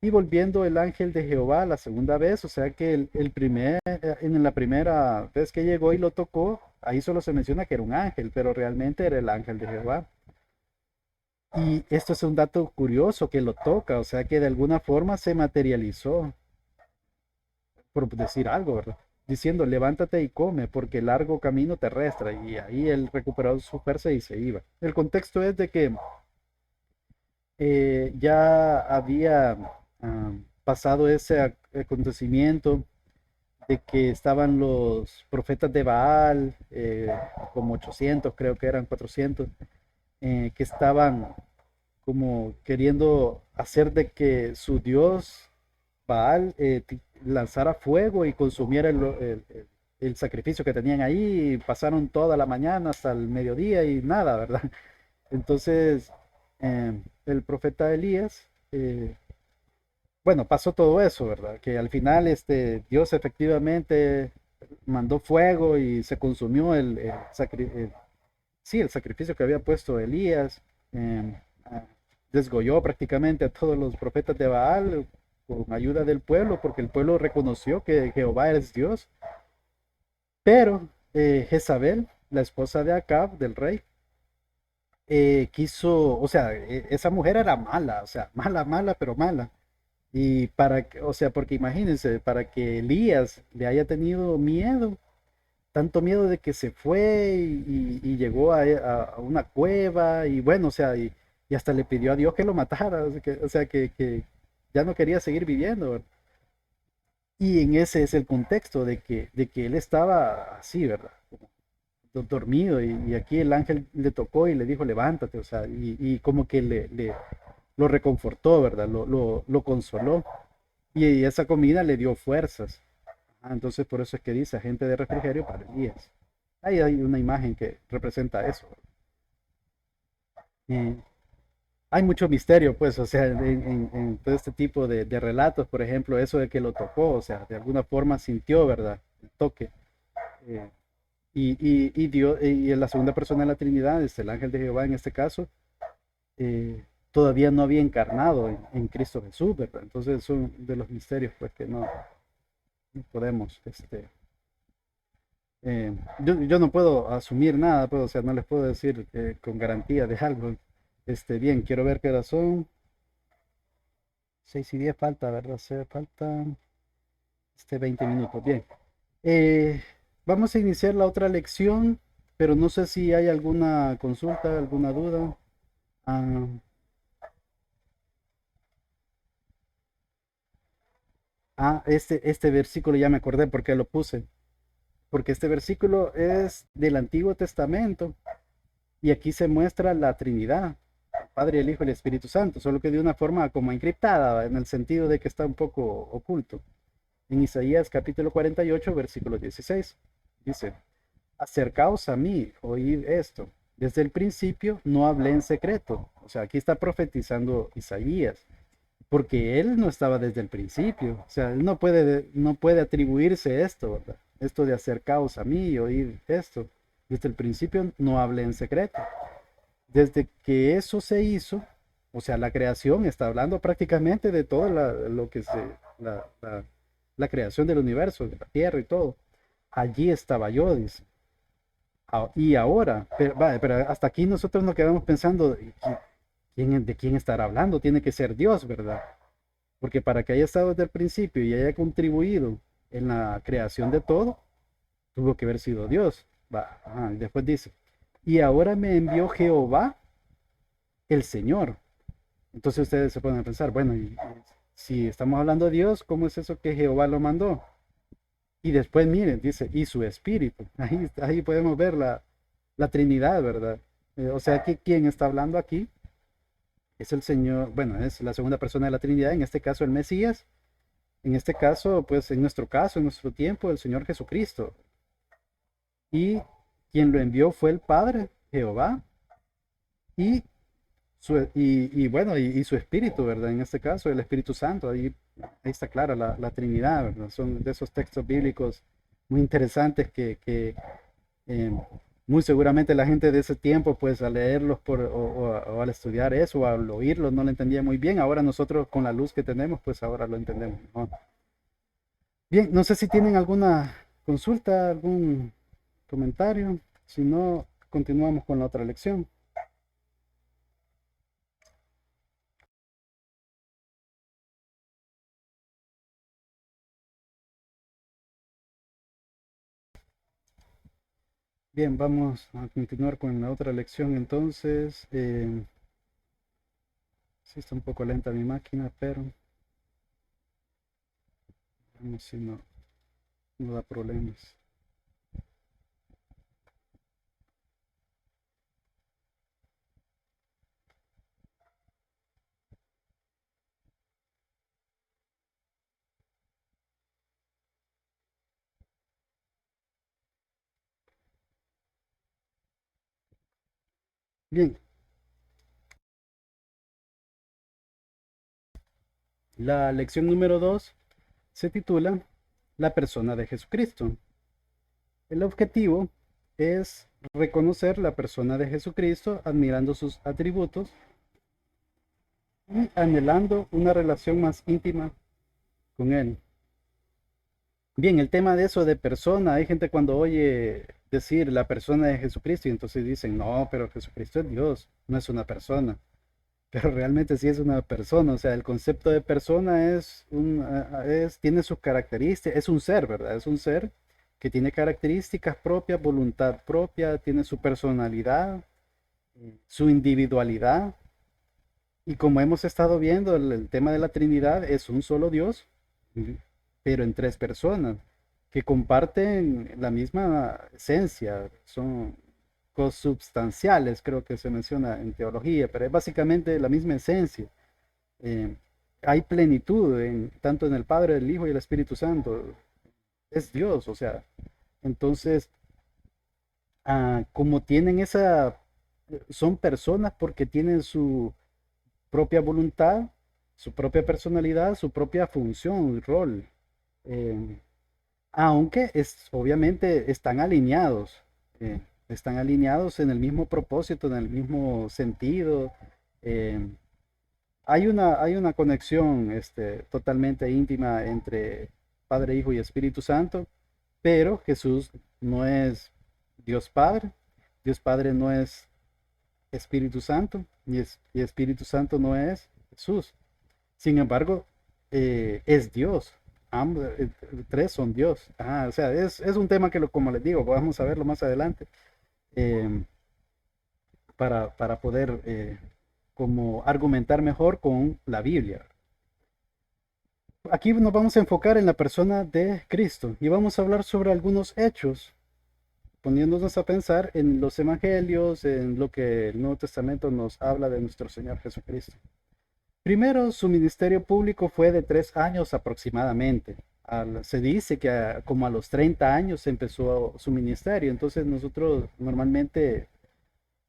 Y volviendo el ángel de Jehová la segunda vez, o sea que en la primera vez que llegó y lo tocó, ahí solo se menciona que era un ángel, pero realmente era el ángel de Jehová. Y esto es un dato curioso que lo toca, o sea que de alguna forma se materializó, por decir algo, ¿verdad? Diciendo, levántate y come, porque largo camino te resta. Y ahí él recuperó su fuerza y se iba. El contexto es de que ya había pasado ese acontecimiento de que estaban los profetas de Baal, como 800, creo que eran 400, que estaban como queriendo hacer de que su dios Baal lanzara fuego y consumiera el sacrificio que tenían ahí. Y pasaron toda la mañana hasta el mediodía y nada, ¿verdad? Entonces, el profeta Elías, bueno, pasó todo eso, ¿verdad? Que al final Dios efectivamente mandó fuego y se consumió sí, el sacrificio que había puesto Elías. em, ah, Desgolló prácticamente a todos los profetas de Baal con ayuda del pueblo, porque el pueblo reconoció que Jehová es Dios. Pero Jezabel, la esposa de Acab, del rey, quiso, o sea, esa mujer era mala, o sea, mala, mala, pero mala. Y o sea, porque imagínense, para que Elías le haya tenido miedo, tanto miedo de que se fue y llegó a una cueva y bueno, o sea, y hasta le pidió a Dios que lo matara, o sea, que ya no quería seguir viviendo, ¿verdad? Y en ese es el contexto de que él estaba así, ¿verdad? Como dormido y aquí el ángel le tocó y le dijo, levántate, o sea, y como que lo reconfortó, ¿verdad? Lo consoló y esa comida le dio fuerzas. Entonces por eso es que dice agente de refrigerio para Elías. Ahí hay una imagen que representa eso. Eh, Hay mucho misterio, pues, o sea, en todo este tipo de relatos, por ejemplo, eso de que lo tocó, o sea, de alguna forma sintió, ¿verdad? El toque. eh, y Dios, y en la segunda persona de la Trinidad, es el ángel de Jehová en este caso, todavía no había encarnado en Cristo Jesús, ¿verdad? Entonces son de los misterios, pues, que no podemos, yo no puedo asumir nada, pues, o sea, no les puedo decir con garantía de algo. Bien, quiero ver qué hora son. 6:10 falta, ¿verdad? Falta 20 minutos. Bien. Eh, Vamos a iniciar la otra lección, pero no sé si hay alguna consulta, alguna duda. Ah, este versículo ya me acordé porque lo puse. Porque este versículo es del Antiguo Testamento y aquí se muestra la Trinidad, el Padre, el Hijo y el Espíritu Santo, solo que de una forma como encriptada, en el sentido de que está un poco oculto. En Isaías capítulo 48, versículo 16, dice: acercaos a mí, oíd esto. Desde el principio no hablé en secreto. O sea, aquí está profetizando Isaías, porque él no estaba desde el principio. O sea, él no puede atribuirse esto, ¿verdad? Esto de acercaos a mí y oíd esto. Desde el principio no hablé en secreto. Desde que eso se hizo, o sea, la creación está hablando prácticamente de todo lo que la, la- la creación del universo, de la tierra y todo. Allí estaba yo, dice. Y ahora, pero, vale, pero hasta aquí nosotros nos quedamos pensando, ¿de quién estará hablando? Tiene que ser Dios, ¿verdad? Porque para que haya estado desde el principio y haya contribuido en la creación de todo, tuvo que haber sido Dios. Va, ajá, y después dice, y ahora me envió Jehová, el Señor. Entonces ustedes se pueden pensar, bueno, si estamos hablando de Dios, ¿cómo es eso que Jehová lo mandó? Y después miren, dice, y su espíritu. Ahí podemos ver la Trinidad, ¿verdad? O sea que quien está hablando aquí es el Señor, bueno, es la segunda persona de la Trinidad, en este caso el Mesías, en este caso, pues en nuestro caso, en nuestro tiempo, el Señor Jesucristo. Y quien lo envió fue el Padre, Jehová, y bueno, y su espíritu, ¿verdad? En este caso, el Espíritu Santo, ahí está clara la Trinidad, ¿verdad? Son de esos textos bíblicos muy interesantes que eh, muy seguramente la gente de ese tiempo, pues al leerlos o al estudiar eso, o al oírlos, no lo entendía muy bien. Ahora nosotros con la luz que tenemos, pues ahora lo entendemos mejor. Bien, no sé si tienen alguna consulta, algún comentario. Si no, continuamos con la otra lección. Bien, vamos a continuar con la otra lección entonces. Sí está un poco lenta mi máquina, pero vamos si no da problemas. Bien, la lección número 2 se titula La persona de Jesucristo. El objetivo es reconocer la persona de Jesucristo, admirando sus atributos y anhelando una relación más íntima con Él. Bien, el tema de eso de persona, hay gente cuando oye decir la persona de Jesucristo y entonces dicen, no, pero Jesucristo es Dios, no es una persona. Pero realmente sí es una persona, o sea, el concepto de persona tiene sus características, es un ser, ¿verdad? Es un ser que tiene características propias, voluntad propia, tiene su personalidad, su individualidad. Y como hemos estado viendo, el tema de la Trinidad es un solo Dios, mm, pero en tres personas que comparten la misma esencia, son consubstanciales, creo que se menciona en teología, pero es básicamente la misma esencia. Eh, Hay plenitud tanto en el Padre, el Hijo y el Espíritu Santo. Es Dios, o sea, entonces, como tienen son personas porque tienen su propia voluntad, su propia personalidad, su propia función, rol. eh, Aunque obviamente eh, están alineados en el mismo propósito, en el mismo sentido. eh, hay una conexión totalmente íntima entre Padre, Hijo y Espíritu Santo, pero Jesús no es Dios Padre, Dios Padre no es Espíritu Santo, y Espíritu Santo no es Jesús. Sin embargo, es Dios. Ambos, tres son Dios. O sea, es un tema que, como les digo, vamos a verlo más adelante eh, para poder como argumentar mejor con la Biblia. Aquí nos vamos a enfocar en la persona de Cristo y vamos a hablar sobre algunos hechos, poniéndonos a pensar en los evangelios, en lo que el Nuevo Testamento nos habla de nuestro Señor Jesucristo. Primero, su ministerio público fue de 3 años aproximadamente. se dice que como a los 30 años empezó su ministerio. Entonces nosotros normalmente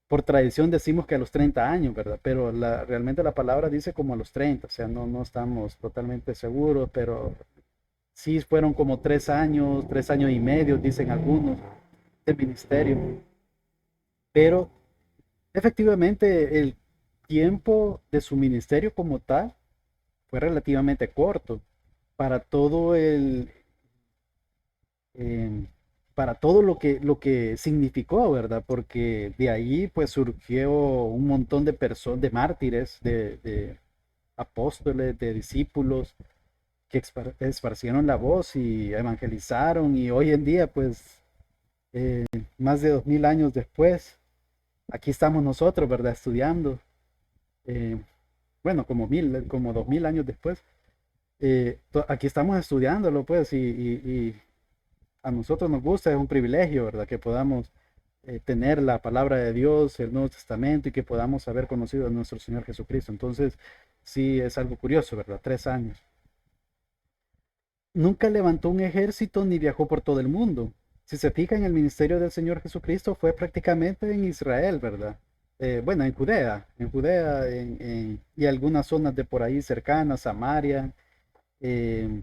por tradición decimos que a los 30 años, ¿verdad? Pero realmente la palabra dice como a los 30, o sea, no estamos totalmente seguros, pero sí fueron como 3 años, 3 años y medio, dicen algunos, de ministerio. Pero efectivamente el tiempo de su ministerio como tal fue relativamente corto para todo em, para todo lo que significó, ¿verdad? Porque de ahí pues surgió un montón de personas, de mártires, de apóstoles, de discípulos que esparcieron la voz y evangelizaron y hoy en día pues más de 2000 años después, aquí estamos nosotros, ¿verdad? Estudiando, eh, bueno, como 2000 años después, aquí estamos estudiándolo pues y a nosotros nos gusta, es un privilegio, ¿verdad? Que podamos tener la palabra de Dios, el Nuevo Testamento y que podamos haber conocido a nuestro Señor Jesucristo. Entonces, sí, es algo curioso, ¿verdad? 3 años. Nunca levantó un ejército ni viajó por todo el mundo. Si se fija en el ministerio del Señor Jesucristo, fue prácticamente en Israel, ¿verdad? Bueno, en Judea y algunas zonas de por ahí cercanas, Samaria, eh,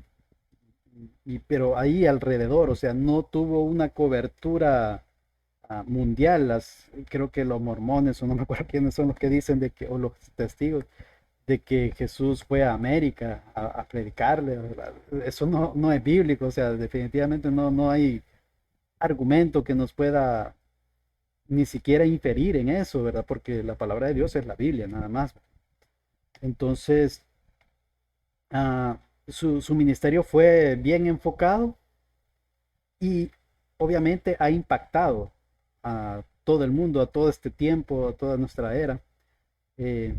pero ahí alrededor, o sea, no tuvo una cobertura mundial. Creo que los mormones, o no me acuerdo quiénes son los que dicen de que, o los testigos, de que Jesús fue a América a predicarle. ¿Verdad? Eso no es bíblico, o sea, definitivamente no hay argumento que nos pueda ni siquiera inferir en eso, ¿verdad? Porque la palabra de Dios es la Biblia, nada más. Entonces, su ministerio fue bien enfocado y obviamente ha impactado a todo el mundo, a todo este tiempo, a toda nuestra era. Eh,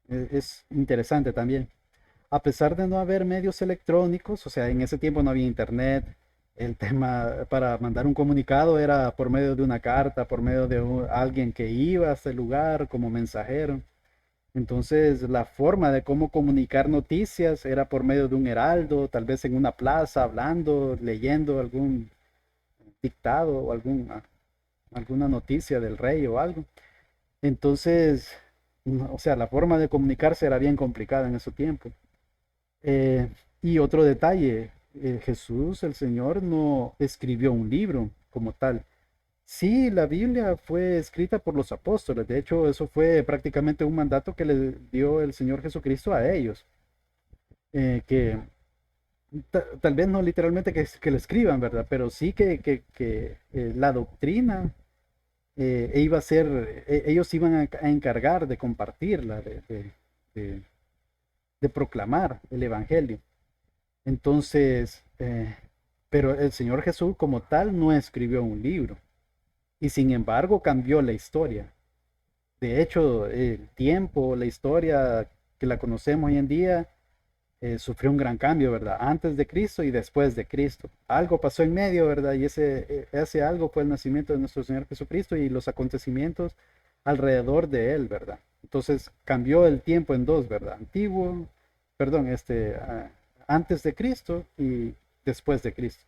es interesante también. A pesar de no haber medios electrónicos, o sea, en ese tiempo no había internet, el tema para mandar un comunicado era por medio de una carta, por medio de alguien que iba a ese lugar como mensajero. Entonces, la forma de cómo comunicar noticias era por medio de un heraldo, tal vez en una plaza, hablando, leyendo algún dictado o alguna noticia del rey o algo. Entonces, o sea, la forma de comunicarse era bien complicada en ese tiempo. Eh, y otro detalle, Jesús, el Señor, no escribió un libro como tal. Sí, la Biblia fue escrita por los apóstoles. De hecho, eso fue prácticamente un mandato que le dio el Señor Jesucristo a ellos. Que tal vez no literalmente que lo escriban, ¿verdad? Pero sí que la doctrina iba a ser, ellos iban a encargar de compartirla, de- de proclamar el Evangelio. Entonces, pero el Señor Jesús como tal no escribió un libro y sin embargo cambió la historia. De hecho, el tiempo, la historia que la conocemos hoy en día, sufrió un gran cambio, ¿verdad? Antes de Cristo y después de Cristo. Algo pasó en medio, ¿verdad? Y ese algo fue el nacimiento de nuestro Señor Jesucristo y los acontecimientos alrededor de él, ¿verdad? Entonces cambió el tiempo en dos, ¿verdad? Perdón, antes de Cristo y después de Cristo.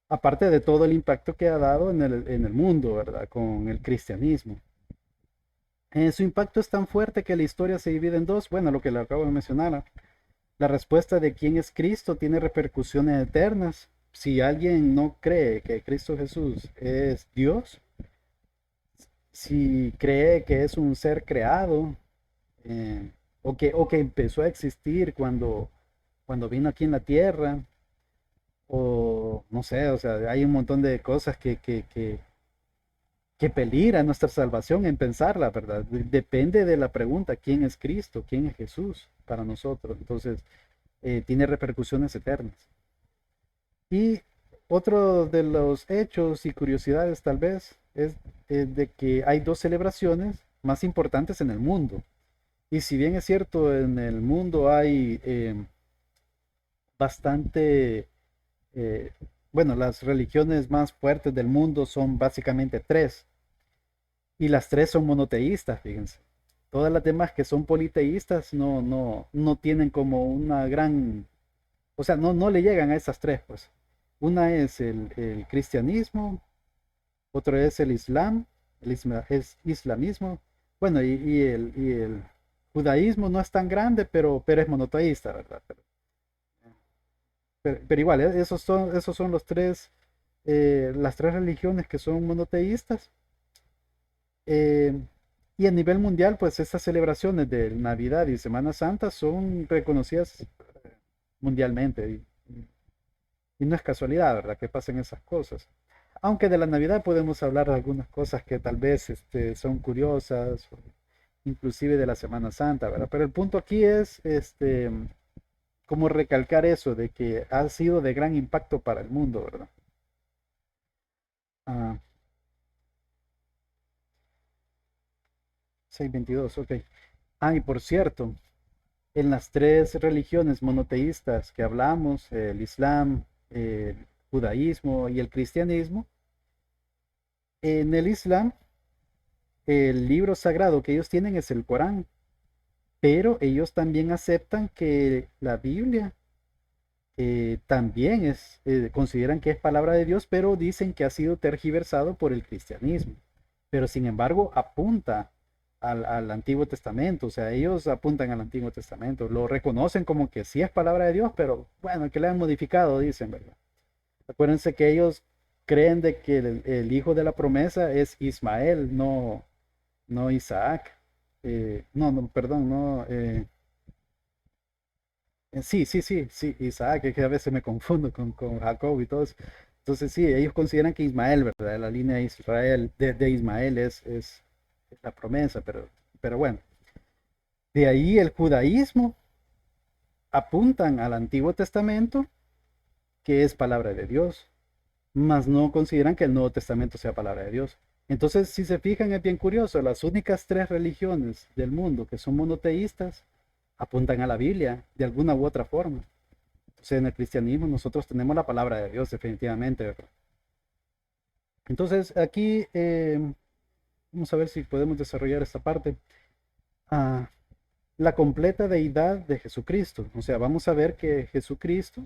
Aparte de todo el impacto que ha dado en el mundo, ¿verdad? Con el cristianismo. Su impacto es tan fuerte que la historia se divide en dos. Bueno, lo que le acabo de mencionar. La respuesta de quién es Cristo tiene repercusiones eternas. Si alguien no cree que Cristo Jesús es Dios, si cree que es un ser creado, o que empezó a existir cuando vino aquí en la tierra, o no sé, o sea, hay un montón de cosas que peligra nuestra salvación en pensarla, ¿verdad? Depende de la pregunta, ¿quién es Cristo? ¿Quién es Jesús para nosotros? Entonces, tiene repercusiones eternas. Y otro de los hechos y curiosidades tal vez es de que hay dos celebraciones más importantes en el mundo. Y si bien es cierto, en el mundo hay bastante, eh, bueno, las religiones más fuertes del mundo son básicamente tres. Y las tres son monoteístas, fíjense. Todas las demás que son politeístas no tienen como una gran o sea, no le llegan a esas tres, pues. Una es el cristianismo, otro es el islam, es islamismo, bueno, y el judaísmo no es tan grande, pero es monoteísta, ¿verdad? Pero igual, esos son las tres religiones que son monoteístas. Eh, y a nivel mundial, pues estas celebraciones de Navidad y Semana Santa son reconocidas mundialmente. Y no es casualidad, ¿verdad? Que pasen esas cosas. Aunque de la Navidad podemos hablar de algunas cosas que tal vez son curiosas, o inclusive de la Semana Santa, ¿verdad? Pero el punto aquí es como recalcar eso, de que ha sido de gran impacto para el mundo, ¿verdad? Ah, 6:22, ok. Ah, y por cierto, en las tres religiones monoteístas que hablamos, el Islam, el judaísmo y el cristianismo, en el Islam, el libro sagrado que ellos tienen es el Corán, pero ellos también aceptan que la Biblia también consideran que es palabra de Dios, pero dicen que ha sido tergiversado por el cristianismo. Pero sin embargo, apunta al Antiguo Testamento, o sea, ellos apuntan al Antiguo Testamento, lo reconocen como que sí es palabra de Dios, pero bueno, que le han modificado, dicen, ¿verdad? Acuérdense que ellos creen de que el hijo de la promesa es Ismael, no Isaac. No, perdón, no. Sí, sí, sí, sí, Isaac, es que a veces me confundo con Jacob y todo eso. Entonces, sí, ellos consideran que Ismael, ¿verdad? La línea de Israel, de Ismael es la promesa, pero bueno. De ahí el judaísmo apuntan al Antiguo Testamento, que es palabra de Dios, mas no consideran que el Nuevo Testamento sea palabra de Dios. Entonces, si se fijan, es bien curioso, las únicas tres religiones del mundo que son monoteístas apuntan a la Biblia de alguna u otra forma. O sea, en el cristianismo nosotros tenemos la palabra de Dios, definitivamente, ¿verdad? Entonces, aquí vamos a ver si podemos desarrollar esta parte. Ah, la completa deidad de Jesucristo. O sea, vamos a ver que Jesucristo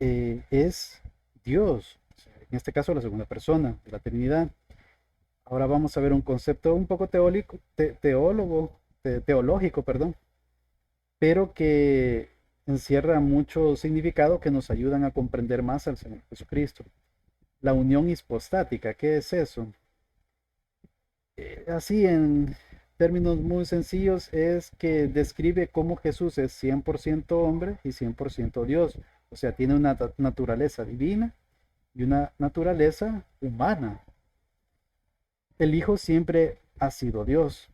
es Dios, o sea, en este caso la segunda persona de la Trinidad. Ahora vamos a ver un concepto un poco teológico, perdón, pero que encierra mucho significado que nos ayudan a comprender más al Señor Jesucristo. La unión hipostática, ¿qué es eso? Así en términos muy sencillos es que describe cómo Jesús es 100% hombre y 100% Dios. O sea, tiene una naturaleza divina y una naturaleza humana. El Hijo siempre ha sido Dios.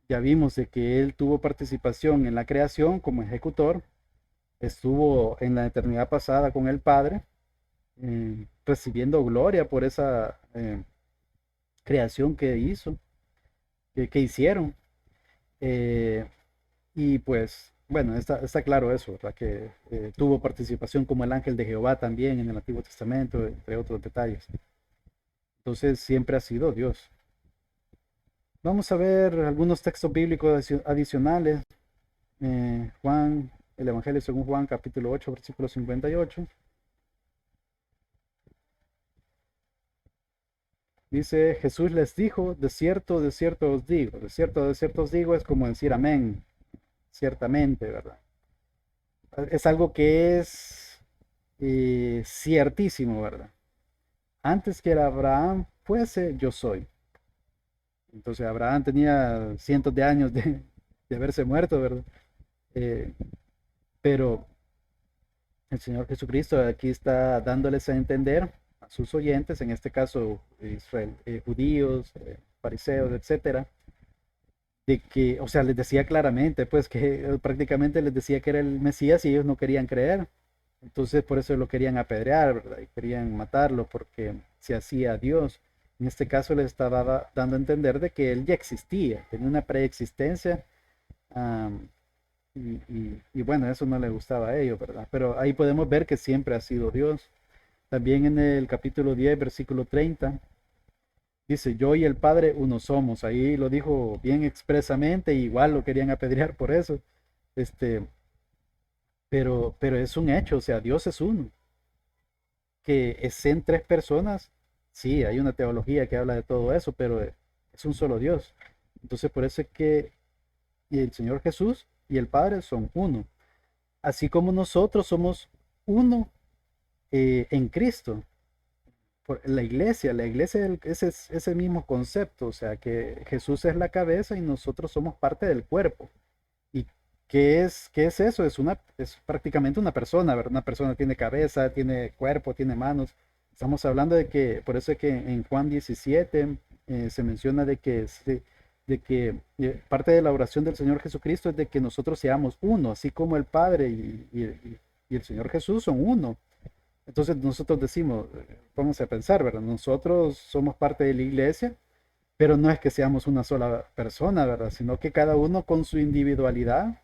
Ya vimos de que Él tuvo participación en la creación como ejecutor, estuvo en la eternidad pasada con el Padre, recibiendo gloria por esa creación que hizo, que hicieron. Eh, y pues, bueno, está claro eso, ¿verdad? Que tuvo participación como el ángel de Jehová también en el Antiguo Testamento, entre otros detalles. Entonces, siempre ha sido Dios. Vamos a ver algunos textos bíblicos adicionales. El Evangelio según Juan, capítulo 8 versículo 58. Dice, Jesús les dijo, de cierto os digo. De cierto os digo es como decir amén, ciertamente, ¿verdad? Es algo que es ciertísimo, ¿verdad? Antes que Abraham fuese, yo soy. Entonces Abraham tenía cientos de años de haberse muerto, ¿verdad? Eh, pero el Señor Jesucristo aquí está dándoles a entender a sus oyentes, en este caso Israel, judíos, fariseos, etcétera, de que, o sea, les decía claramente, pues que prácticamente les decía que era el Mesías y ellos no querían creer. Entonces por eso lo querían apedrear, ¿verdad? Y querían matarlo porque se hacía Dios. En este caso les estaba dando a entender de que él ya existía, tenía una preexistencia. am, y bueno, eso no le gustaba a ellos, ¿verdad? Pero ahí podemos ver que siempre ha sido Dios. También en el capítulo 10 versículo 30 dice, yo y el Padre uno somos. Ahí lo dijo bien expresamente, igual lo querían apedrear por eso. Este, pero es un hecho, o sea, Dios es uno. Que es en tres personas, sí, hay una teología que habla de todo eso, pero es un solo Dios. Entonces, por eso es que y el Señor Jesús y el Padre son uno. Así como nosotros somos uno en Cristo. La iglesia es ese mismo concepto, o sea, que Jesús es la cabeza y nosotros somos parte del cuerpo. ¿Y qué es eso? Es prácticamente una persona, ¿verdad? Una persona tiene cabeza, tiene cuerpo, tiene manos. Estamos hablando de que, por eso es que en Juan 17 se menciona de que parte de la oración del Señor Jesucristo es de que nosotros seamos uno, así como el Padre y el Señor Jesús son uno. Entonces nosotros decimos, vamos a pensar, ¿verdad? Nosotros somos parte de la iglesia, pero no es que seamos una sola persona, ¿verdad? Sino que cada uno con su individualidad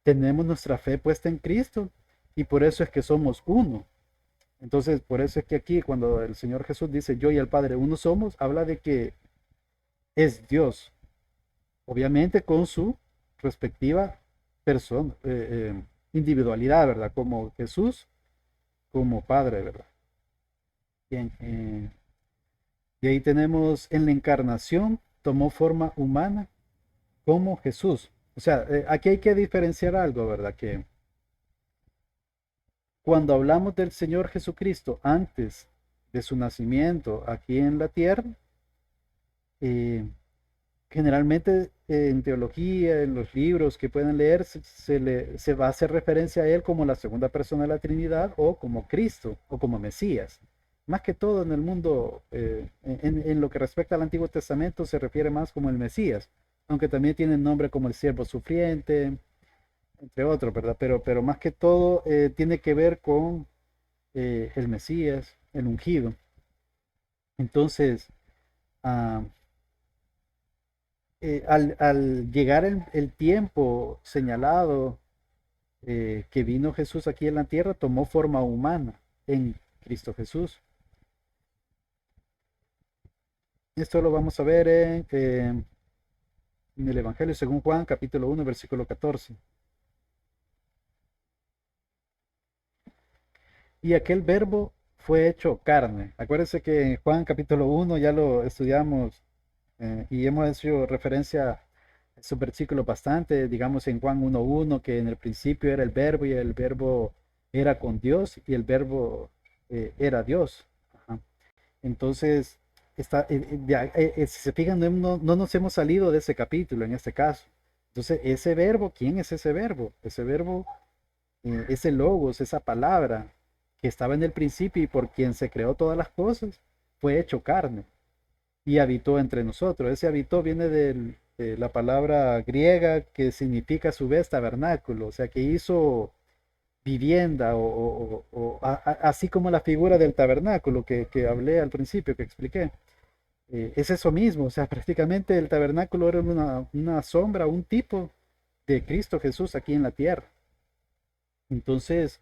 tenemos nuestra fe puesta en Cristo y por eso es que somos uno. Entonces, por eso es que aquí cuando el Señor Jesús dice yo y el Padre uno somos, habla de que es Dios, obviamente con su respectiva persona, individualidad, ¿verdad? Como Jesús, como Padre, ¿verdad? Bien, y ahí tenemos en la encarnación, tomó forma humana como Jesús. O sea, aquí hay que diferenciar algo, ¿verdad? Que cuando hablamos del Señor Jesucristo antes de su nacimiento aquí en la tierra, eh, generalmente en teología, en los libros que pueden leer, se va a hacer referencia a él como la segunda persona de la Trinidad o como Cristo o como Mesías. Más que todo en el mundo, en lo que respecta al Antiguo Testamento, se refiere más como el Mesías, aunque también tiene nombre como el siervo sufriente, entre otros, ¿verdad? Pero más que todo tiene que ver con el Mesías, el ungido. Entonces, ah, al llegar el tiempo señalado que vino Jesús aquí en la tierra, tomó forma humana en Cristo Jesús. Esto lo vamos a ver en el Evangelio según Juan, capítulo 1, versículo 14. Y aquel verbo fue hecho carne. Acuérdense que en Juan capítulo 1 ya lo estudiamos y hemos hecho referencia a esos versículos bastante, digamos en Juan 1:1, que en el principio era el verbo y el verbo era con Dios y el verbo era Dios. Ajá. Entonces, si se fijan, no nos hemos salido de ese capítulo en este caso. Entonces, ese verbo, ¿quién es ese verbo? Ese verbo, ese logos, esa palabra que estaba en el principio y por quien se creó todas las cosas, fue hecho carne y habitó entre nosotros. Ese habitó viene de la palabra griega que significa a su vez tabernáculo, o sea que hizo vivienda así como la figura del tabernáculo que hablé al principio, que expliqué. Es eso mismo, o sea, prácticamente el tabernáculo era una sombra, un tipo de Cristo Jesús aquí en la tierra. Entonces,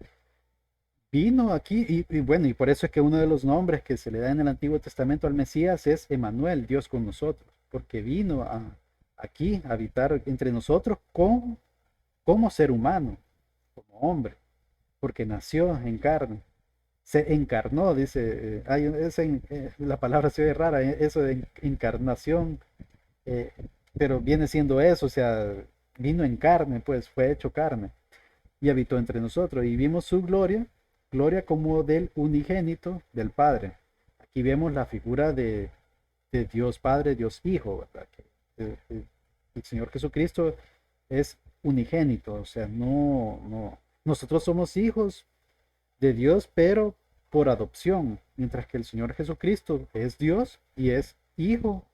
vino aquí y bueno, y por eso es que uno de los nombres que se le da en el Antiguo Testamento al Mesías es Emanuel, Dios con nosotros, porque vino aquí a habitar entre nosotros como ser humano, como hombre, porque nació en carne, se encarnó, dice, la palabra se oye rara, eso de encarnación, eh, pero viene siendo eso, o sea, vino en carne, pues fue hecho carne y habitó entre nosotros y vimos su gloria, gloria como del unigénito del Padre. Aquí vemos la figura de Dios Padre, Dios Hijo, ¿verdad? El Señor Jesucristo es unigénito, o sea, nosotros somos hijos de Dios, pero por adopción, mientras que el Señor Jesucristo es Dios y es hijo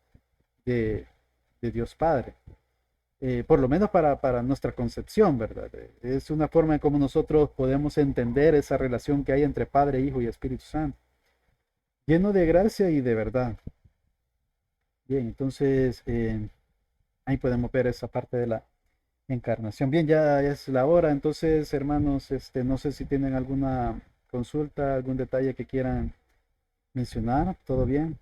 de, de Dios Padre. Por lo menos para nuestra concepción, ¿verdad? Es una forma en cómo nosotros podemos entender esa relación que hay entre Padre, Hijo y Espíritu Santo, lleno de gracia y de verdad. Bien, entonces ahí podemos ver esa parte de la encarnación. Bien, ya es la hora, entonces, hermanos, no sé si tienen alguna consulta, algún detalle que quieran mencionar. ¿Todo bien?